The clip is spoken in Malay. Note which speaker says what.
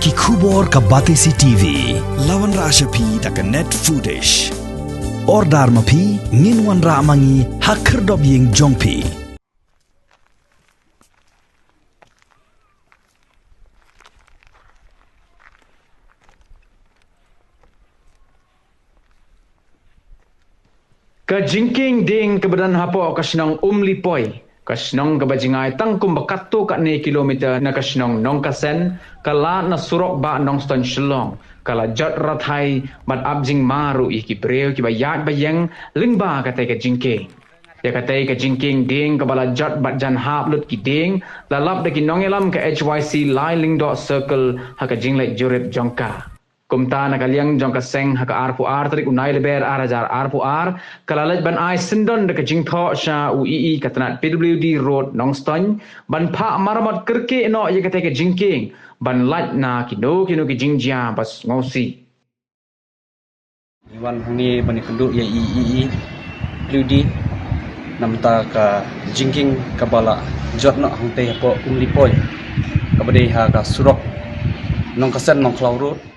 Speaker 1: ki khubor ka Batesi TV lawan ra ashapi tak net footage ordar mapi nginwan ra mangi hakher dob yeng jongpi
Speaker 2: Ka jingking ding kebadan hapo kasinong umlipoi kasinong kabajingai tangkum bakatu ka ne kilometer na kasinong nong kasen kala na surok ba nong ston shlong kala jat rathai mat abjing maru iki breu ki bayat bayang lingba katai ka jingking ya katai ka jingking ding kabala jat bat jan hap lut ki ding lalap de ki nongelam ka HYC liling dot circle ha ka jinglek jurit jongka kumta na kaliang jong kaseng haka arpu ar tarik unai leber arajar arpu ar kalalaj ban ai sindon de kajing tho sha uii katanat PWD road nongston ban pha maramat kerke no ye kate ka jingking ban laj na kino ki jingjia bas ngosi
Speaker 3: Iwan huni bani penduk ya ii PWD namta ka jingking kabala jot nak hangte hapo umlipoi kabade ha ka surok nong kasen nong klau road